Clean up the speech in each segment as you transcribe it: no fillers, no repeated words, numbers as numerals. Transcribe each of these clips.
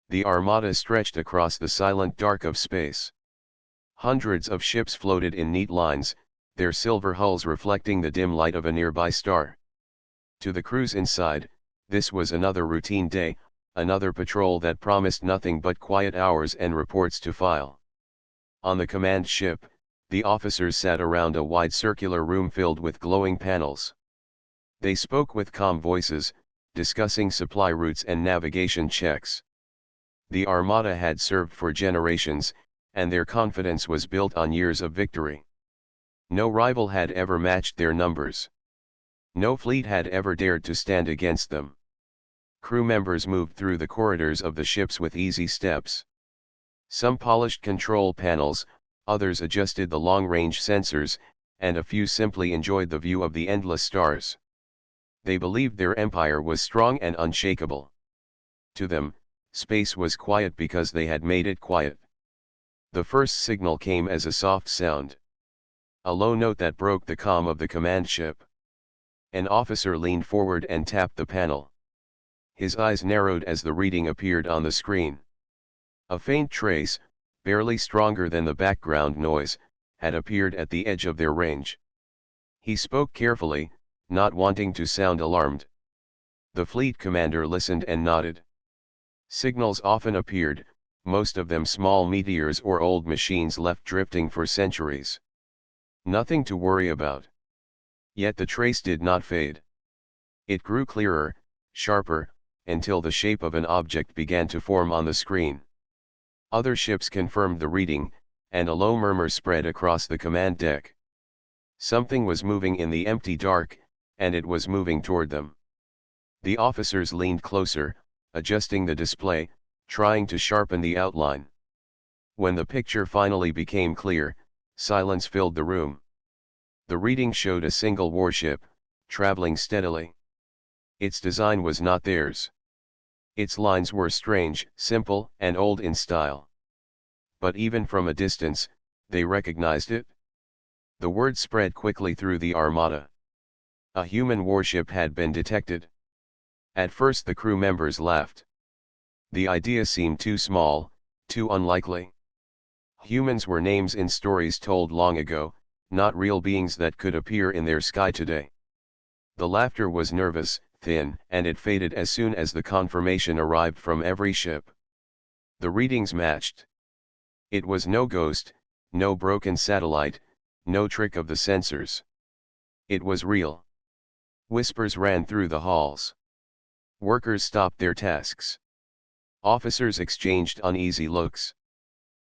The armada stretched across the silent dark of space. Hundreds of ships floated in neat lines, their silver hulls reflecting the dim light of a nearby star. To the crews inside, this was another routine day, another patrol that promised nothing but quiet hours and reports to file. On the command ship, the officers sat around a wide circular room filled with glowing panels. They spoke with calm voices, discussing supply routes and navigation checks. The armada had served for generations, and their confidence was built on years of victory. No rival had ever matched their numbers. No fleet had ever dared to stand against them. Crew members moved through the corridors of the ships with easy steps. Some polished control panels, others adjusted the long-range sensors, and a few simply enjoyed the view of the endless stars. They believed their empire was strong and unshakable. To them, space was quiet because they had made it quiet. The first signal came as a soft sound. A low note that broke the calm of the command ship. An officer leaned forward and tapped the panel. His eyes narrowed as the reading appeared on the screen. A faint trace, barely stronger than the background noise, had appeared at the edge of their range. He spoke carefully, not wanting to sound alarmed. The fleet commander listened and nodded. Signals often appeared, most of them small meteors or old machines left drifting for centuries. Nothing to worry about. Yet the trace did not fade. It grew clearer, sharper, until the shape of an object began to form on the screen. Other ships confirmed the reading, and a low murmur spread across the command deck. Something was moving in the empty dark, and it was moving toward them. The officers leaned closer, adjusting the display, trying to sharpen the outline. When the picture finally became clear, silence filled the room. The reading showed a single warship, traveling steadily. Its design was not theirs. Its lines were strange, simple, and old in style. But even from a distance, they recognized it. The word spread quickly through the armada. A human warship had been detected. At first the crew members laughed. The idea seemed too small, too unlikely. Humans were names in stories told long ago, not real beings that could appear in their sky today. The laughter was nervous, thin, and it faded as soon as the confirmation arrived from every ship. The readings matched. It was no ghost, no broken satellite, no trick of the sensors. It was real. Whispers ran through the halls. Workers stopped their tasks. Officers exchanged uneasy looks.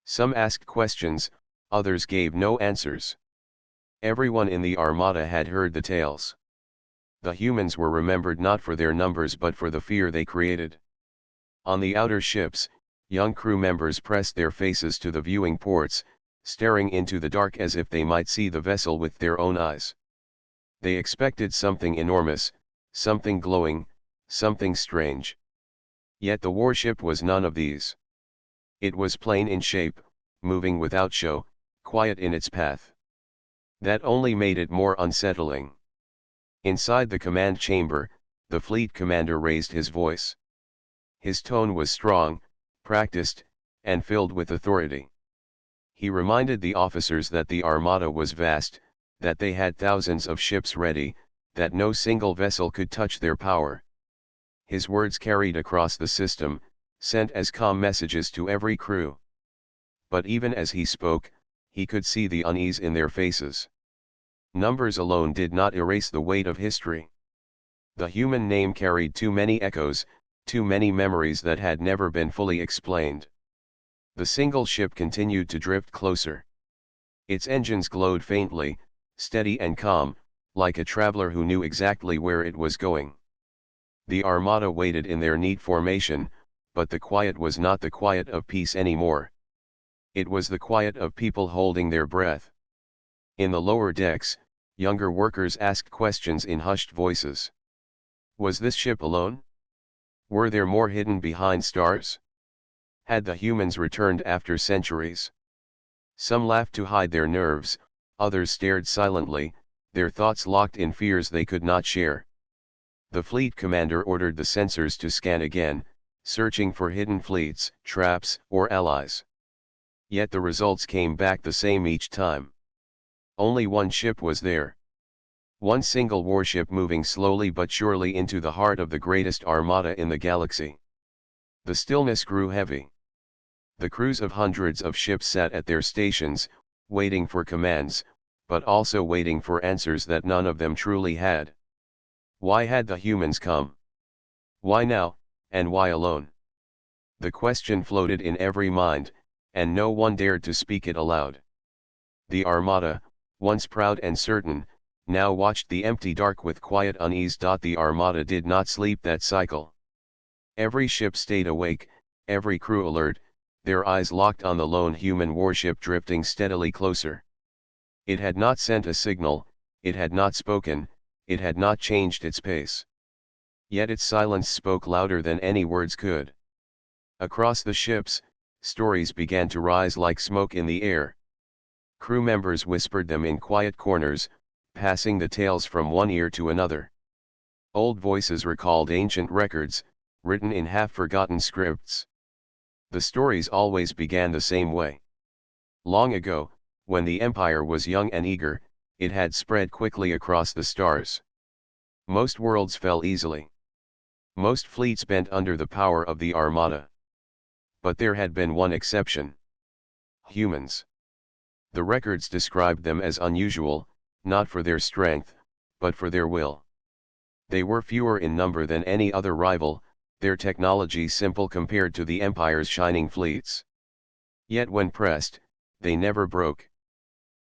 Some asked questions, others gave no answers. Everyone in the armada had heard the tales. The humans were remembered not for their numbers but for the fear they created. On the outer ships, young crew members pressed their faces to the viewing ports, staring into the dark as if they might see the vessel with their own eyes. They expected something enormous, something glowing, something strange. Yet the warship was none of these. It was plain in shape, moving without show, quiet in its path. That only made it more unsettling. Inside the command chamber, the fleet commander raised his voice. His tone was strong, practiced, and filled with authority. He reminded the officers that the armada was vast, that they had thousands of ships ready, that no single vessel could touch their power. His words carried across the system, sent as calm messages to every crew. But even as he spoke, he could see the unease in their faces. Numbers alone did not erase the weight of history. The human name carried too many echoes, too many memories that had never been fully explained. The single ship continued to drift closer. Its engines glowed faintly, steady and calm, like a traveler who knew exactly where it was going. The armada waited in their neat formation, but the quiet was not the quiet of peace anymore. It was the quiet of people holding their breath. In the lower decks, younger workers asked questions in hushed voices. Was this ship alone? Were there more hidden behind stars? Had the humans returned after centuries? Some laughed to hide their nerves, others stared silently, their thoughts locked in fears they could not share. The fleet commander ordered the sensors to scan again, searching for hidden fleets, traps, or allies. Yet the results came back the same each time. Only one ship was there. One single warship moving slowly but surely into the heart of the greatest armada in the galaxy. The stillness grew heavy. The crews of hundreds of ships sat at their stations, waiting for commands, but also waiting for answers that none of them truly had. Why had the humans come? Why now, and why alone? The question floated in every mind, and no one dared to speak it aloud. The armada, once proud and certain, now watched the empty dark with quiet unease. The armada did not sleep that cycle. Every ship stayed awake, every crew alert, their eyes locked on the lone human warship drifting steadily closer. It had not sent a signal, it had not spoken, it had not changed its pace. Yet its silence spoke louder than any words could. Across the ships, stories began to rise like smoke in the air. Crew members whispered them in quiet corners, passing the tales from one ear to another. Old voices recalled ancient records, written in half-forgotten scripts. The stories always began the same way. Long ago, when the Empire was young and eager, it had spread quickly across the stars. Most worlds fell easily. Most fleets bent under the power of the Armada. But there had been one exception. Humans. The records described them as unusual, not for their strength, but for their will. They were fewer in number than any other rival, their technology simple compared to the Empire's shining fleets. Yet when pressed, they never broke.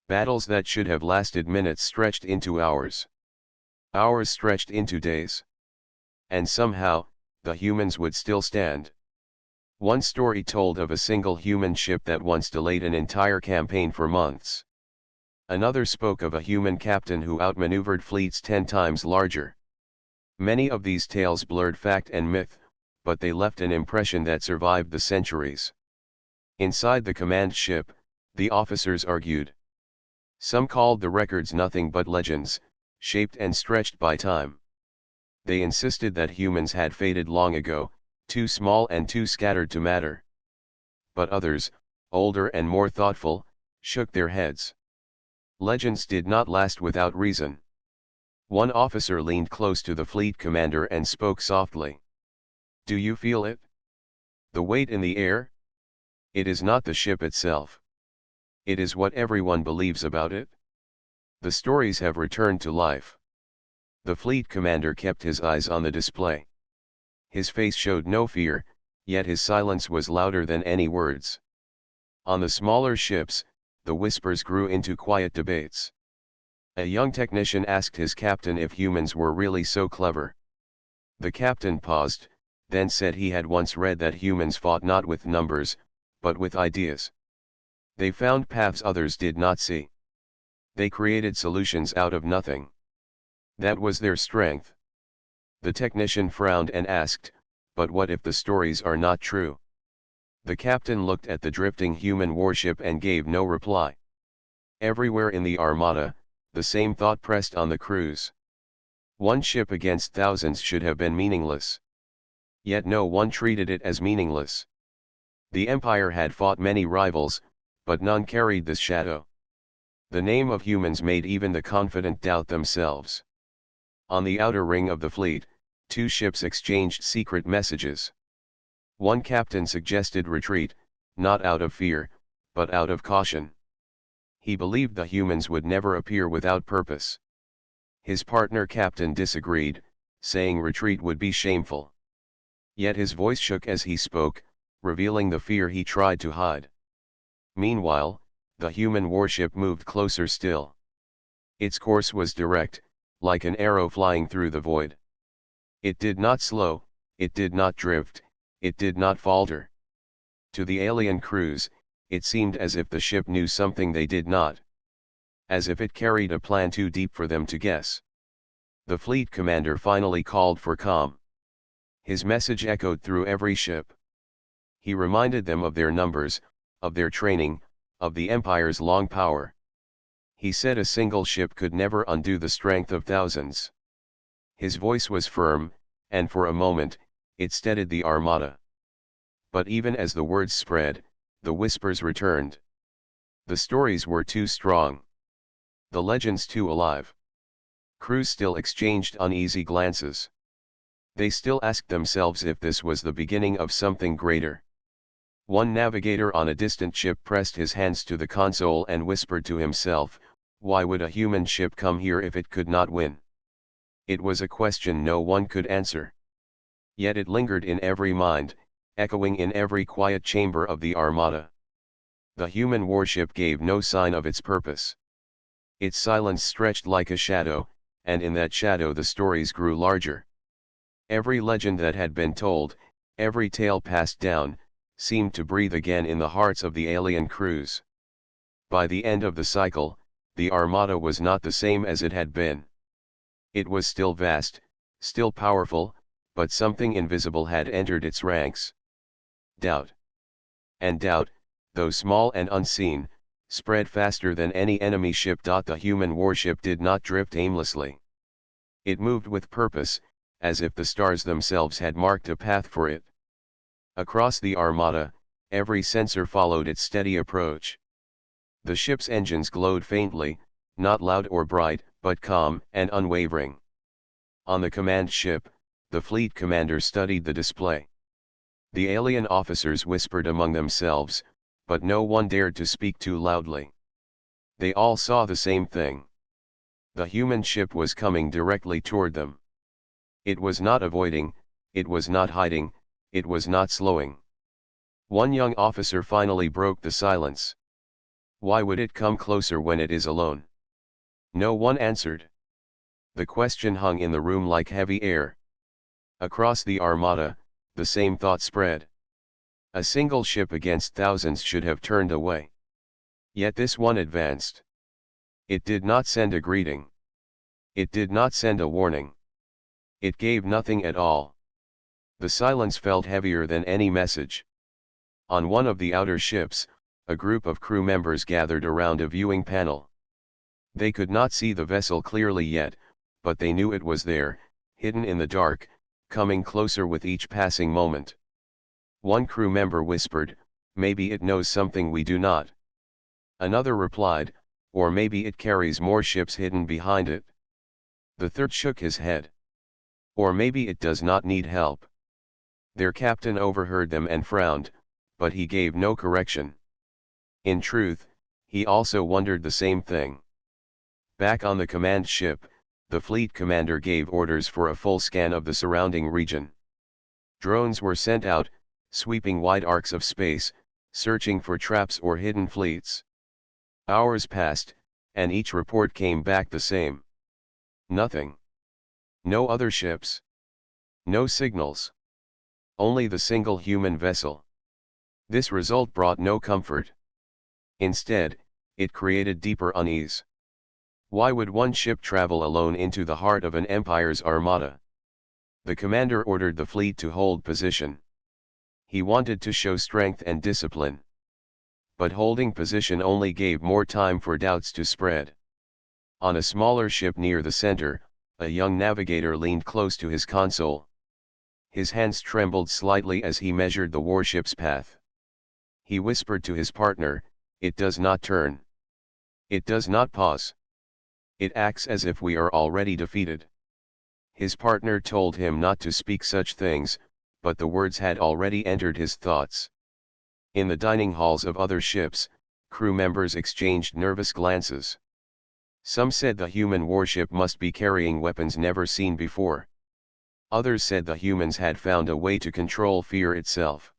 Battles that should have lasted minutes stretched into hours. Hours stretched into days. And somehow, the humans would still stand. One story told of a single human ship that once delayed an entire campaign for months. Another spoke of a human captain who outmaneuvered fleets 10 times larger. Many of these tales blurred fact and myth, but they left an impression that survived the centuries. Inside the command ship, the officers argued. Some called the records nothing but legends, shaped and stretched by time. They insisted that humans had faded long ago, too small and too scattered to matter. But others, older and more thoughtful, shook their heads. Legends did not last without reason. One officer leaned close to the fleet commander and spoke softly. Do you feel it? The weight in the air? It is not the ship itself. It is what everyone believes about it. The stories have returned to life. The fleet commander kept his eyes on the display. His face showed no fear, yet his silence was louder than any words. On the smaller ships, the whispers grew into quiet debates. A young technician asked his captain if humans were really so clever. The captain paused, then said he had once read that humans fought not with numbers, but with ideas. They found paths others did not see. They created solutions out of nothing. That was their strength. The technician frowned and asked, but what if the stories are not true? The captain looked at the drifting human warship and gave no reply. Everywhere in the Armada, the same thought pressed on the crews. One ship against thousands should have been meaningless. Yet no one treated it as meaningless. The Empire had fought many rivals, but none carried this shadow. The name of humans made even the confident doubt themselves. On the outer ring of the fleet, 2 ships exchanged secret messages. One captain suggested retreat, not out of fear, but out of caution. He believed the humans would never appear without purpose. His partner captain disagreed, saying retreat would be shameful. Yet his voice shook as he spoke, revealing the fear he tried to hide. Meanwhile, the human warship moved closer still. Its course was direct, like an arrow flying through the void. It did not slow, it did not drift, it did not falter. To the alien crews, it seemed as if the ship knew something they did not. As if it carried a plan too deep for them to guess. The fleet commander finally called for calm. His message echoed through every ship. He reminded them of their numbers, of their training, of the Empire's long power. He said a single ship could never undo the strength of thousands. His voice was firm, and for a moment, it steadied the Armada. But even as the words spread, the whispers returned. The stories were too strong. The legends too alive. Crews still exchanged uneasy glances. They still asked themselves if this was the beginning of something greater. One navigator on a distant ship pressed his hands to the console and whispered to himself, "Why would a human ship come here if it could not win?" It was a question no one could answer. Yet it lingered in every mind, echoing in every quiet chamber of the Armada. The human warship gave no sign of its purpose. Its silence stretched like a shadow, and in that shadow the stories grew larger. Every legend that had been told, every tale passed down, seemed to breathe again in the hearts of the alien crews. By the end of the cycle, the Armada was not the same as it had been. It was still vast, still powerful, but something invisible had entered its ranks. Doubt. And doubt, though small and unseen, spread faster than any enemy ship. The human warship did not drift aimlessly. It moved with purpose, as if the stars themselves had marked a path for it. Across the Armada, every sensor followed its steady approach. The ship's engines glowed faintly, not loud or bright, but calm and unwavering. On the command ship, the fleet commander studied the display. The alien officers whispered among themselves, but no one dared to speak too loudly. They all saw the same thing. The human ship was coming directly toward them. It was not avoiding, it was not hiding, it was not slowing. One young officer finally broke the silence. "Why would it come closer when it is alone?" No one answered. The question hung in the room like heavy air. Across the Armada, the same thought spread. A single ship against thousands should have turned away. Yet this one advanced. It did not send a greeting. It did not send a warning. It gave nothing at all. The silence felt heavier than any message. On one of the outer ships, a group of crew members gathered around a viewing panel. They could not see the vessel clearly yet, but they knew it was there, hidden in the dark, coming closer with each passing moment. One crew member whispered, "Maybe it knows something we do not." Another replied, "Or maybe it carries more ships hidden behind it." The third shook his head. "Or maybe it does not need help." Their captain overheard them and frowned, but he gave no correction. In truth, he also wondered the same thing. Back on the command ship, the fleet commander gave orders for a full scan of the surrounding region. Drones were sent out, sweeping wide arcs of space, searching for traps or hidden fleets. Hours passed, and each report came back the same. Nothing. No other ships. No signals. Only the single human vessel. This result brought no comfort. Instead, it created deeper unease. Why would one ship travel alone into the heart of an empire's armada? The commander ordered the fleet to hold position. He wanted to show strength and discipline. But holding position only gave more time for doubts to spread. On a smaller ship near the center, a young navigator leaned close to his console. His hands trembled slightly as he measured the warship's path. He whispered to his partner, "It does not turn. It does not pause. It acts as if we are already defeated." His partner told him not to speak such things, but the words had already entered his thoughts. In the dining halls of other ships, crew members exchanged nervous glances. Some said the human warship must be carrying weapons never seen before. Others said the humans had found a way to control fear itself.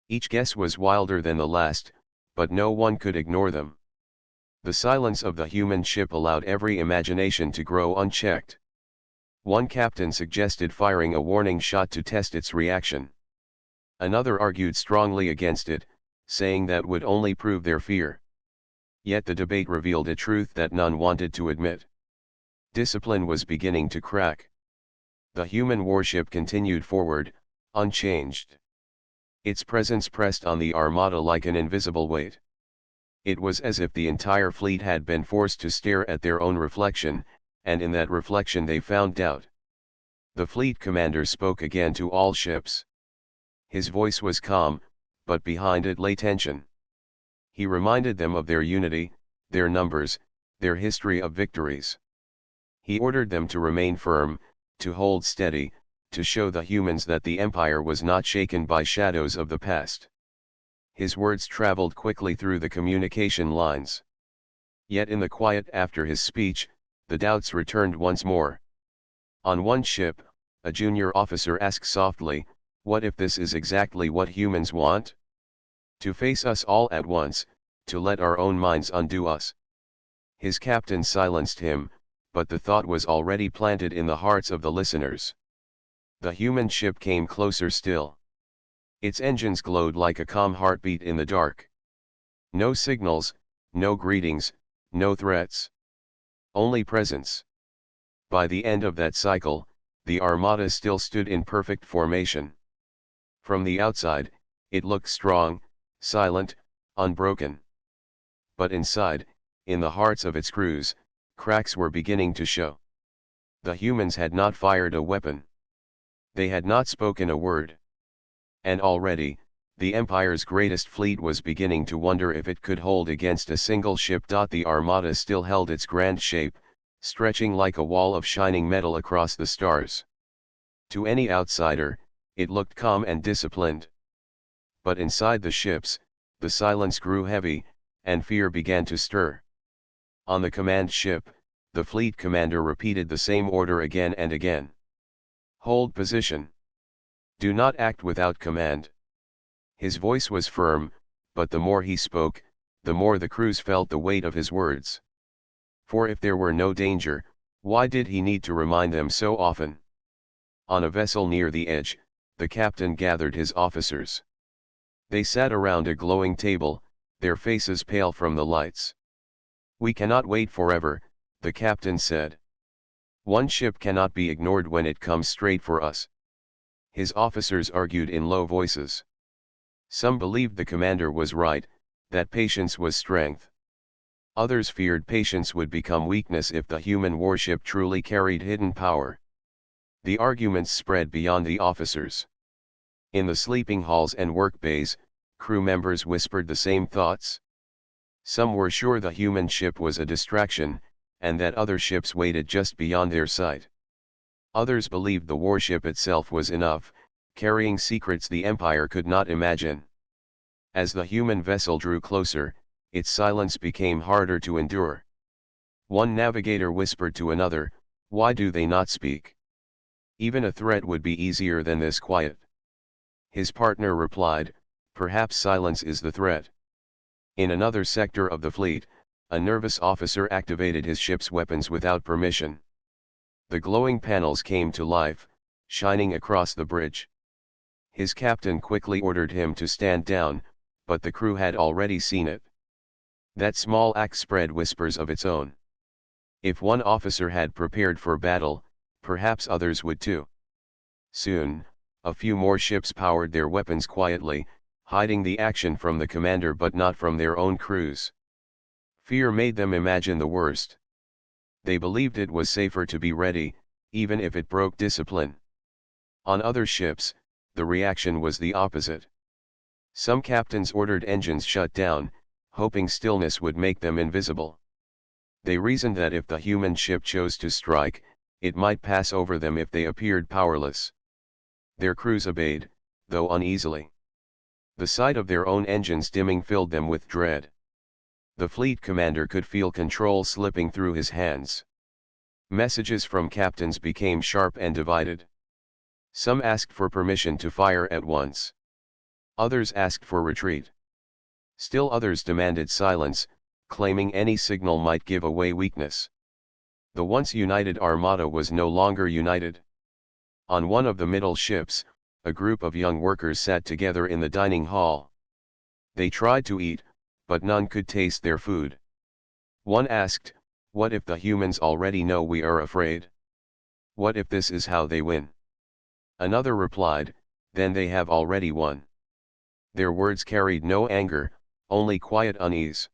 Each guess was wilder than the last, but no one could ignore them. The silence of the human ship allowed every imagination to grow unchecked. One captain suggested firing a warning shot to test its reaction. Another argued strongly against it, saying that would only prove their fear. Yet the debate revealed a truth that none wanted to admit. Discipline was beginning to crack. The human warship continued forward, unchanged. Its presence pressed on the armada like an invisible weight. It was as if the entire fleet had been forced to stare at their own reflection, and in that reflection they found doubt. The fleet commander spoke again to all ships. His voice was calm, but behind it lay tension. He reminded them of their unity, their numbers, their history of victories. He ordered them to remain firm, to hold steady, to show the humans that the empire was not shaken by shadows of the past. His words traveled quickly through the communication lines. Yet in the quiet after his speech, the doubts returned once more. On one ship, a junior officer asked softly, "What if this is exactly what humans want? To face us all at once, to let our own minds undo us?" His captain silenced him, but the thought was already planted in the hearts of the listeners. The human ship came closer still. Its engines glowed like a calm heartbeat in the dark. No signals, no greetings, no threats. Only presence. By the end of that cycle, the armada still stood in perfect formation. From the outside, it looked strong, silent, unbroken. But inside, in the hearts of its crews, cracks were beginning to show. The humans had not fired a weapon. They had not spoken a word. And already, the Empire's greatest fleet was beginning to wonder if it could hold against a single ship. The armada still held its grand shape, stretching like a wall of shining metal across the stars. To any outsider, it looked calm and disciplined. But inside the ships, the silence grew heavy, and fear began to stir. On the command ship, the fleet commander repeated the same order again and again. "Hold position. Do not act without command." His voice was firm, but the more he spoke, the more the crews felt the weight of his words. For if there were no danger, why did he need to remind them so often? On a vessel near the edge, the captain gathered his officers. They sat around a glowing table, their faces pale from the lights. "We cannot wait forever," the captain said. "One ship cannot be ignored when it comes straight for us." His officers argued in low voices. Some believed the commander was right, that patience was strength. Others feared patience would become weakness if the human warship truly carried hidden power. The arguments spread beyond the officers. In the sleeping halls and work bays, crew members whispered the same thoughts. Some were sure the human ship was a distraction, and that other ships waited just beyond their sight. Others believed the warship itself was enough, carrying secrets the Empire could not imagine. As the human vessel drew closer, its silence became harder to endure. One navigator whispered to another, "Why do they not speak? Even a threat would be easier than this quiet." His partner replied, "Perhaps silence is the threat." In another sector of the fleet, a nervous officer activated his ship's weapons without permission. The glowing panels came to life, shining across the bridge. His captain quickly ordered him to stand down, but the crew had already seen it. That small act spread whispers of its own. If one officer had prepared for battle, perhaps others would too. Soon, a few more ships powered their weapons quietly, hiding the action from the commander but not from their own crews. Fear made them imagine the worst. They believed it was safer to be ready, even if it broke discipline. On other ships, the reaction was the opposite. Some captains ordered engines shut down, hoping stillness would make them invisible. They reasoned that if the human ship chose to strike, it might pass over them if they appeared powerless. Their crews obeyed, though uneasily. The sight of their own engines dimming filled them with dread. The fleet commander could feel control slipping through his hands. Messages from captains became sharp and divided. Some asked for permission to fire at once. Others asked for retreat. Still others demanded silence, claiming any signal might give away weakness. The once united armada was no longer united. On one of the middle ships, a group of young workers sat together in the dining hall. They tried to eat, but none could taste their food. One asked, "What if the humans already know we are afraid? What if this is how they win?" Another replied, "Then they have already won." Their words carried no anger, only quiet unease.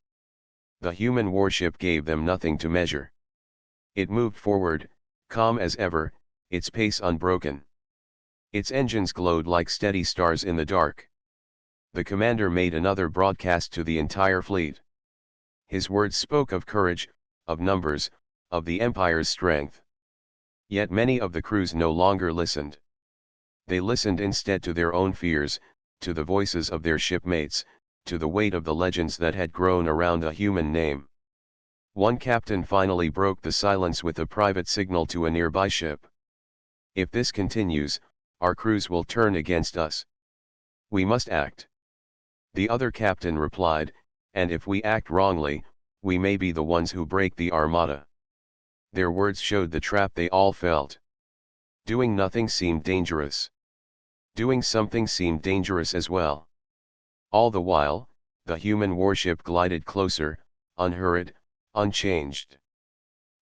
The human warship gave them nothing to measure. It moved forward, calm as ever, its pace unbroken. Its engines glowed like steady stars in the dark. The commander made another broadcast to the entire fleet. His words spoke of courage, of numbers, of the Empire's strength. Yet many of the crews no longer listened. They listened instead to their own fears, to the voices of their shipmates, to the weight of the legends that had grown around a human name. One captain finally broke the silence with a private signal to a nearby ship. "If this continues, our crews will turn against us. We must act." The other captain replied, "And if we act wrongly, we may be the ones who break the armada." Their words showed the trap they all felt. Doing nothing seemed dangerous. Doing something seemed dangerous as well. All the while, the human warship glided closer, unhurried, unchanged.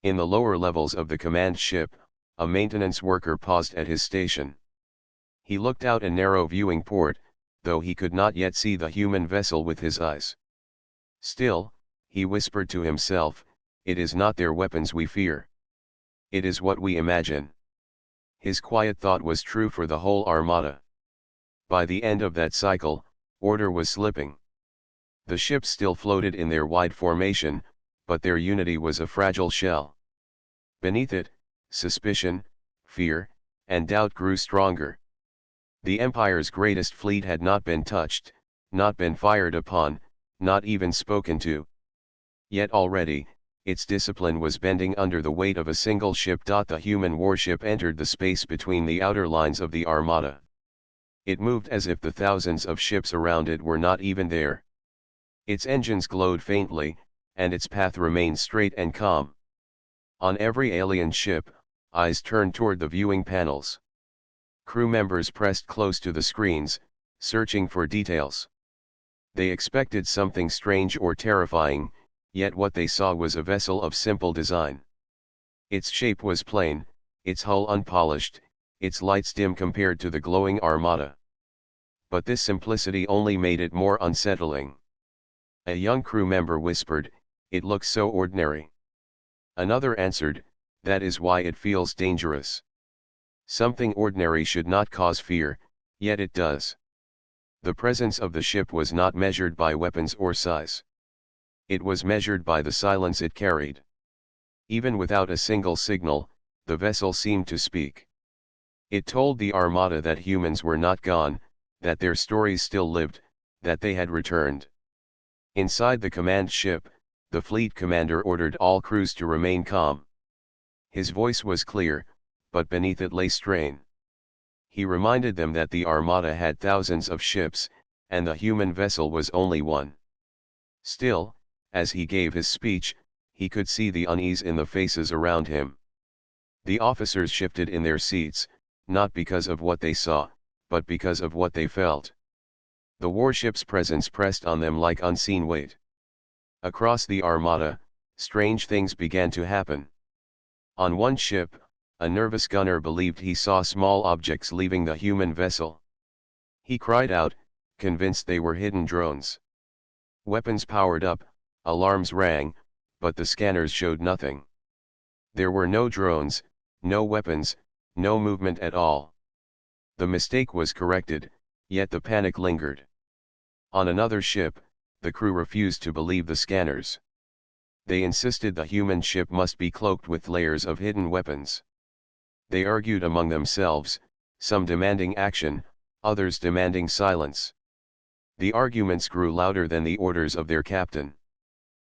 In the lower levels of the command ship, a maintenance worker paused at his station. He looked out a narrow viewing port, though he could not yet see the human vessel with his eyes. Still, he whispered to himself, "It is not their weapons we fear. It is what we imagine." His quiet thought was true for the whole armada. By the end of that cycle, order was slipping. The ships still floated in their wide formation, but their unity was a fragile shell. Beneath it, suspicion, fear, and doubt grew stronger. The Empire's greatest fleet had not been touched, not been fired upon, not even spoken to. Yet already, its discipline was bending under the weight of a single ship. The human warship entered the space between the outer lines of the armada. It moved as if the thousands of ships around it were not even there. Its engines glowed faintly, and its path remained straight and calm. On every alien ship, eyes turned toward the viewing panels. Crew members pressed close to the screens, searching for details. They expected something strange or terrifying, yet what they saw was a vessel of simple design. Its shape was plain, its hull unpolished, its lights dim compared to the glowing armada. But this simplicity only made it more unsettling. A young crew member whispered, "It looks so ordinary." Another answered, "That is why it feels dangerous." Something ordinary should not cause fear, yet it does. The presence of the ship was not measured by weapons or size. It was measured by the silence it carried. Even without a single signal, the vessel seemed to speak. It told the armada that humans were not gone, that their stories still lived, that they had returned. Inside the command ship, the fleet commander ordered all crews to remain calm. His voice was clear, but beneath it lay strain. He reminded them that the armada had thousands of ships, and the human vessel was only one. Still, as he gave his speech, he could see the unease in the faces around him. The officers shifted in their seats, not because of what they saw, but because of what they felt. The warship's presence pressed on them like unseen weight. Across the armada, strange things began to happen. On one ship, a nervous gunner believed he saw small objects leaving the human vessel. He cried out, convinced they were hidden drones. Weapons powered up, alarms rang, but the scanners showed nothing. There were no drones, no weapons, no movement at all. The mistake was corrected, yet the panic lingered. On another ship, the crew refused to believe the scanners. They insisted the human ship must be cloaked with layers of hidden weapons. They argued among themselves, some demanding action, others demanding silence. The arguments grew louder than the orders of their captain.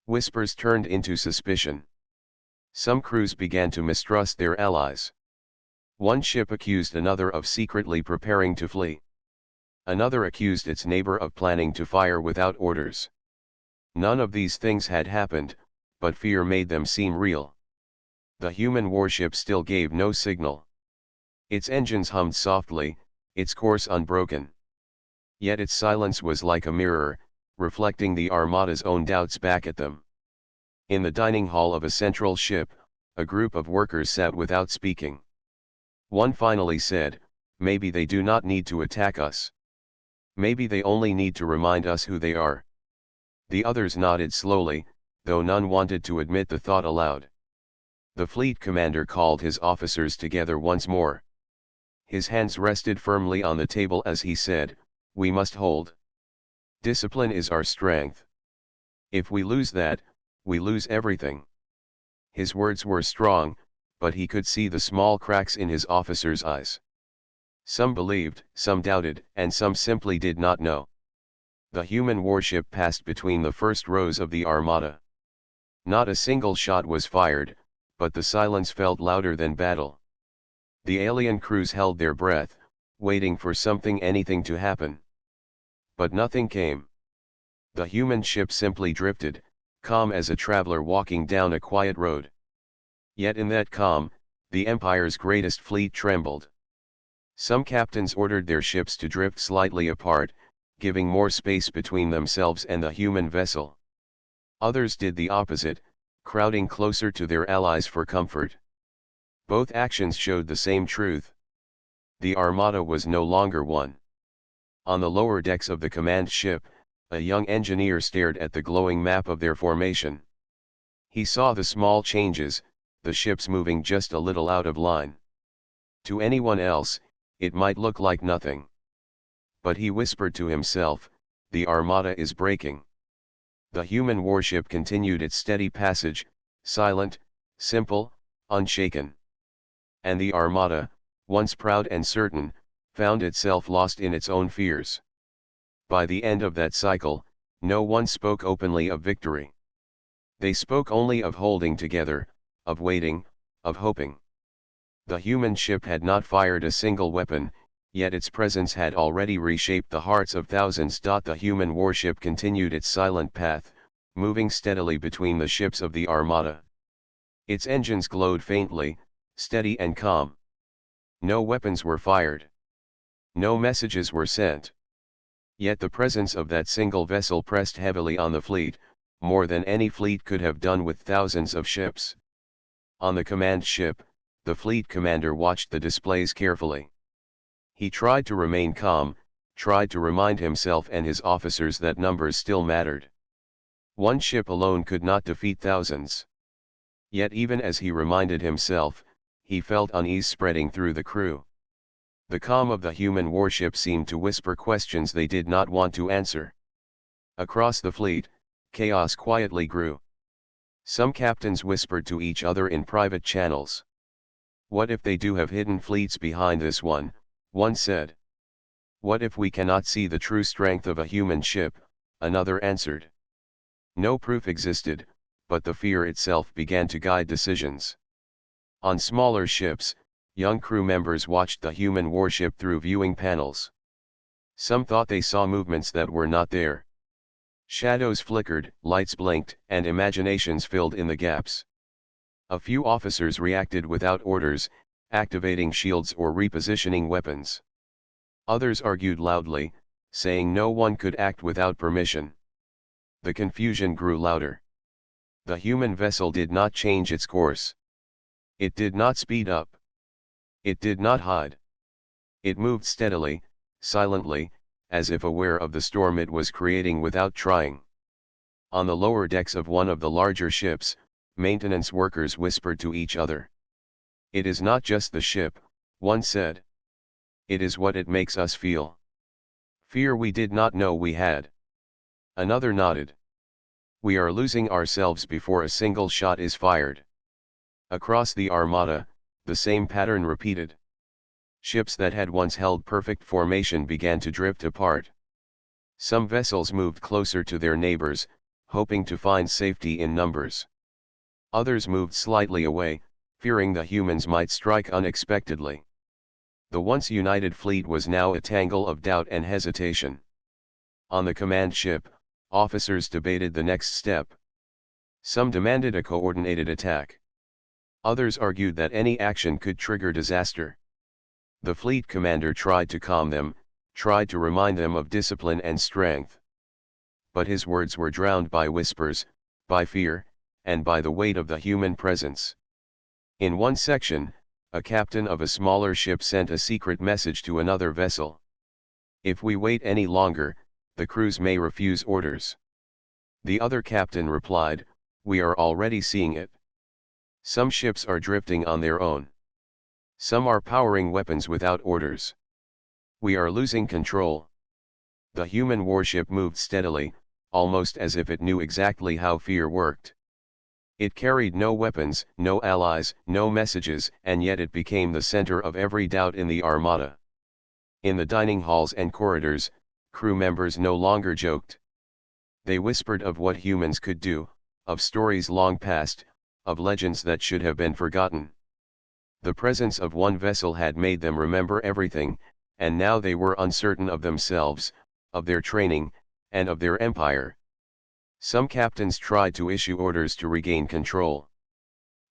Whispers turned into suspicion. Some crews began to mistrust their allies. One ship accused another of secretly preparing to flee. Another accused its neighbor of planning to fire without orders. None of these things had happened, but fear made them seem real. The human warship still gave no signal. Its engines hummed softly, its course unbroken. Yet its silence was like a mirror, reflecting the armada's own doubts back at them. In the dining hall of a central ship, a group of workers sat without speaking. One finally said, "Maybe they do not need to attack us. Maybe they only need to remind us who they are." The others nodded slowly, though none wanted to admit the thought aloud. The fleet commander called his officers together once more. His hands rested firmly on the table as he said, "We must hold. Discipline is our strength. If we lose that, we lose everything." His words were strong, but he could see the small cracks in his officers' eyes. Some believed, some doubted, and some simply did not know. The human warship passed between the first rows of the armada. Not a single shot was fired, but the silence felt louder than battle. The alien crews held their breath, waiting for anything to happen. But nothing came. The human ship simply drifted, calm as a traveler walking down a quiet road. Yet in that calm, the Empire's greatest fleet trembled. Some captains ordered their ships to drift slightly apart, giving more space between themselves and the human vessel. Others did the opposite, crowding closer to their allies for comfort. Both actions showed the same truth. The armada was no longer one. On the lower decks of the command ship, a young engineer stared at the glowing map of their formation. He saw the small changes, the ships moving just a little out of line. To anyone else, it might look like nothing. But he whispered to himself, "The armada is breaking." The human warship continued its steady passage, silent, simple, unshaken. And the armada, once proud and certain, found itself lost in its own fears. By the end of that cycle, no one spoke openly of victory. They spoke only of holding together, of waiting, of hoping. The human ship had not fired a single weapon, yet its presence had already reshaped the hearts of thousands. The human warship continued its silent path, moving steadily between the ships of the armada. Its engines glowed faintly, steady and calm. No weapons were fired. No messages were sent. Yet the presence of that single vessel pressed heavily on the fleet, more than any fleet could have done with thousands of ships. On the command ship, the fleet commander watched the displays carefully. He tried to remain calm, tried to remind himself and his officers that numbers still mattered. One ship alone could not defeat thousands. Yet even as he reminded himself, he felt unease spreading through the crew. The calm of the human warship seemed to whisper questions they did not want to answer. Across the fleet, chaos quietly grew. Some captains whispered to each other in private channels. "What if they do have hidden fleets behind this one?" one said. "What if we cannot see the true strength of a human ship?" another answered. No proof existed, but the fear itself began to guide decisions. On smaller ships, young crew members watched the human warship through viewing panels. Some thought they saw movements that were not there. Shadows flickered, lights blinked, and imaginations filled in the gaps. A few officers reacted without orders, activating shields or repositioning weapons. Others argued loudly, saying no one could act without permission. The confusion grew louder. The human vessel did not change its course. It did not speed up. It did not hide. It moved steadily, silently, as if aware of the storm it was creating without trying. On the lower decks of one of the larger ships, maintenance workers whispered to each other. "It is not just the ship," one said. "It is what it makes us feel. Fear we did not know we had." Another nodded. "We are losing ourselves before a single shot is fired." Across the armada, the same pattern repeated. Ships that had once held perfect formation began to drift apart. Some vessels moved closer to their neighbors, hoping to find safety in numbers. Others moved slightly away, fearing the humans might strike unexpectedly. The once united fleet was now a tangle of doubt and hesitation. On the command ship, officers debated the next step. Some demanded a coordinated attack. Others argued that any action could trigger disaster. The fleet commander tried to calm them, tried to remind them of discipline and strength. But his words were drowned by whispers, by fear, and by the weight of the human presence. In one section, a captain of a smaller ship sent a secret message to another vessel. "If we wait any longer, the crews may refuse orders." The other captain replied, "We are already seeing it. Some ships are drifting on their own. Some are powering weapons without orders. We are losing control. The human warship moved steadily, almost as if it knew exactly how fear worked. It carried no weapons, no allies, no messages, and yet it became the center of every doubt in the armada. In the dining halls and corridors, crew members no longer joked. They whispered of what humans could do, of stories long past, of legends that should have been forgotten. The presence of one vessel had made them remember everything, and now they were uncertain of themselves, of their training, and of their empire. Some captains tried to issue orders to regain control.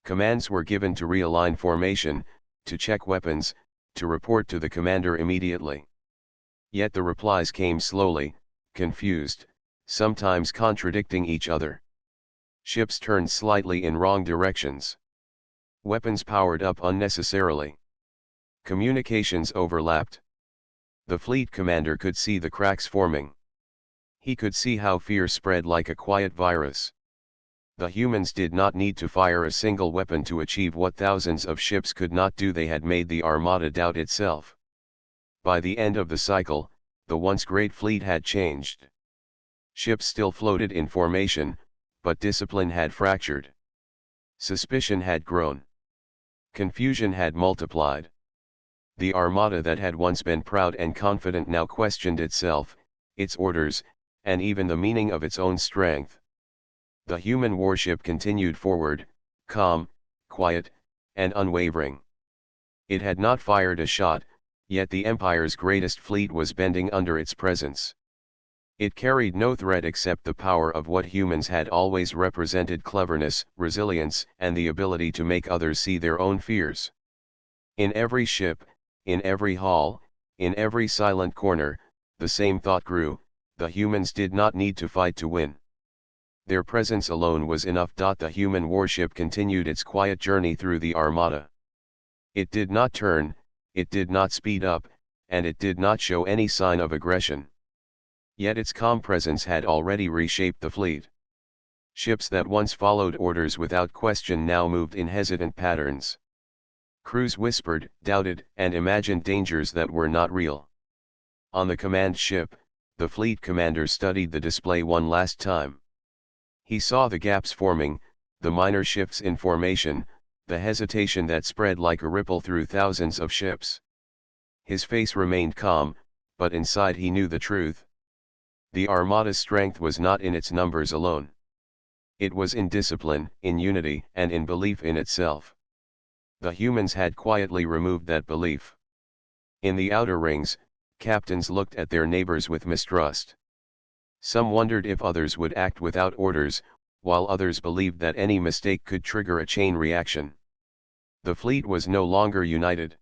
Commands were given to realign formation, to check weapons, to report to the commander immediately. Yet the replies came slowly, confused, sometimes contradicting each other. Ships turned slightly in wrong directions. Weapons powered up unnecessarily. Communications overlapped. The fleet commander could see the cracks forming. He could see how fear spread like a quiet virus. The humans did not need to fire a single weapon to achieve what thousands of ships could not do. They had made the armada doubt itself. By the end of the cycle, the once great fleet had changed. Ships still floated in formation, but discipline had fractured. Suspicion had grown. Confusion had multiplied. The armada that had once been proud and confident now questioned itself, its orders, and even the meaning of its own strength. The human warship continued forward, calm, quiet, and unwavering. It had not fired a shot, yet the Empire's greatest fleet was bending under its presence. It carried no threat except the power of what humans had always represented: cleverness, resilience, and the ability to make others see their own fears. In every ship, in every hall, in every silent corner, the same thought grew: the humans did not need to fight to win. Their presence alone was enough. The human warship continued its quiet journey through the armada. It did not turn, it did not speed up, and it did not show any sign of aggression. Yet its calm presence had already reshaped the fleet. Ships that once followed orders without question now moved in hesitant patterns. Crews whispered, doubted, and imagined dangers that were not real. On the command ship, the fleet commander studied the display one last time. He saw the gaps forming, the minor shifts in formation, the hesitation that spread like a ripple through thousands of ships. His face remained calm, but inside he knew the truth. The armada's strength was not in its numbers alone. It was in discipline, in unity, and in belief in itself. The humans had quietly removed that belief. In the outer rings, captains looked at their neighbors with mistrust. Some wondered if others would act without orders, while others believed that any mistake could trigger a chain reaction. The fleet was no longer united.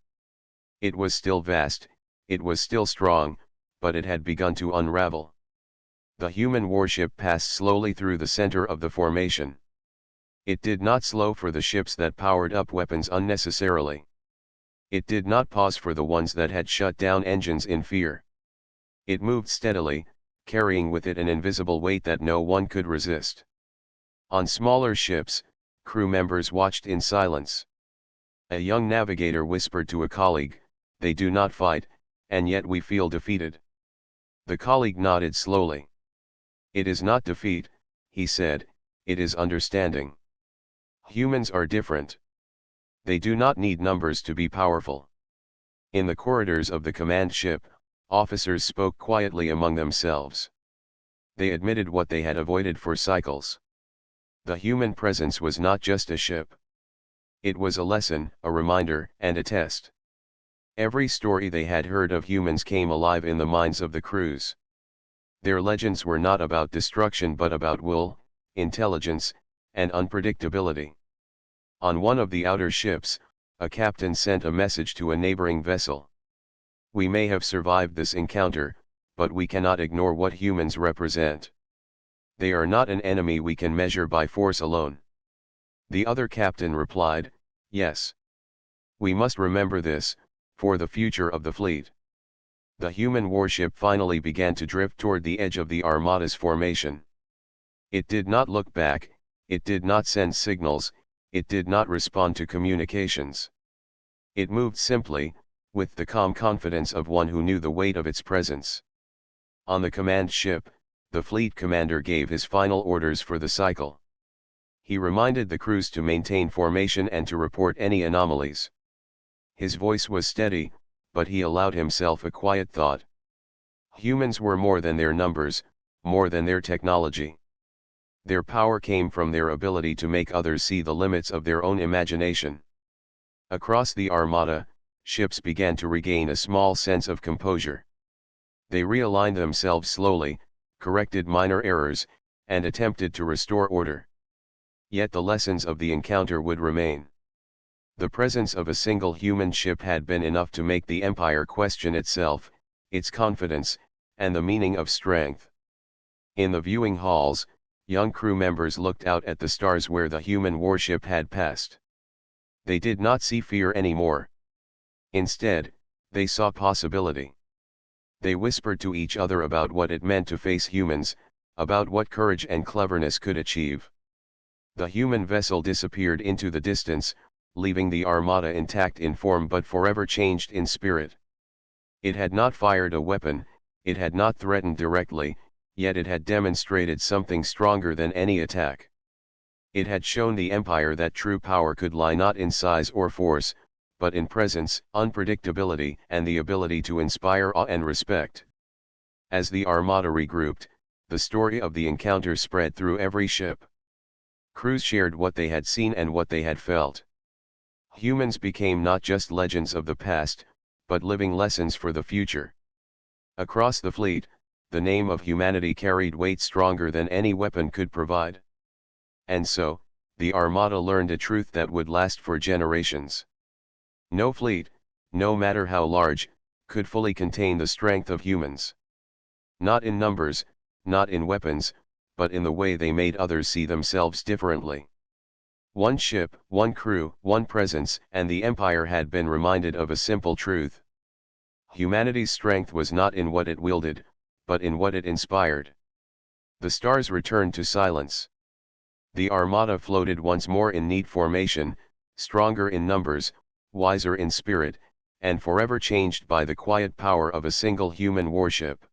It was still vast, it was still strong, but it had begun to unravel. The human warship passed slowly through the center of the formation. It did not slow for the ships that powered up weapons unnecessarily. It did not pause for the ones that had shut down engines in fear. It moved steadily, carrying with it an invisible weight that no one could resist. On smaller ships, crew members watched in silence. A young navigator whispered to a colleague, "They do not fight, and yet we feel defeated." The colleague nodded slowly. "It is not defeat," he said, "it is understanding. Humans are different. They do not need numbers to be powerful." In the corridors of the command ship, officers spoke quietly among themselves. They admitted what they had avoided for cycles. The human presence was not just a ship. It was a lesson, a reminder, and a test. Every story they had heard of humans came alive in the minds of the crews. Their legends were not about destruction but about will, intelligence, and unpredictability. On one of the outer ships, a captain sent a message to a neighboring vessel. "We may have survived this encounter, but we cannot ignore what humans represent. They are not an enemy we can measure by force alone." The other captain replied, "Yes. We must remember this, for the future of the fleet." The human warship finally began to drift toward the edge of the armada's formation. It did not look back, it did not send signals, it did not respond to communications. It moved simply, with the calm confidence of one who knew the weight of its presence. On the command ship, the fleet commander gave his final orders for the cycle. He reminded the crews to maintain formation and to report any anomalies. His voice was steady, but he allowed himself a quiet thought. Humans were more than their numbers, more than their technology. Their power came from their ability to make others see the limits of their own imagination. Across the armada, ships began to regain a small sense of composure. They realigned themselves slowly, corrected minor errors, and attempted to restore order. Yet the lessons of the encounter would remain. The presence of a single human ship had been enough to make the Empire question itself, its confidence, and the meaning of strength. In the viewing halls, young crew members looked out at the stars where the human warship had passed. They did not see fear anymore. Instead, they saw possibility. They whispered to each other about what it meant to face humans, about what courage and cleverness could achieve. The human vessel disappeared into the distance, leaving the armada intact in form but forever changed in spirit. It had not fired a weapon, it had not threatened directly, yet it had demonstrated something stronger than any attack. It had shown the Empire that true power could lie not in size or force, but in presence, unpredictability, and the ability to inspire awe and respect. As the armada regrouped, the story of the encounter spread through every ship. Crews shared what they had seen and what they had felt. Humans became not just legends of the past, but living lessons for the future. Across the fleet, the name of humanity carried weight stronger than any weapon could provide. And so, the Armada learned a truth that would last for generations. No fleet, no matter how large, could fully contain the strength of humans. Not in numbers, not in weapons, but in the way they made others see themselves differently. One ship, one crew, one presence, and the Empire had been reminded of a simple truth. Humanity's strength was not in what it wielded, but in what it inspired. The stars returned to silence. The Armada floated once more in neat formation, stronger in numbers, wiser in spirit, and forever changed by the quiet power of a single human warship.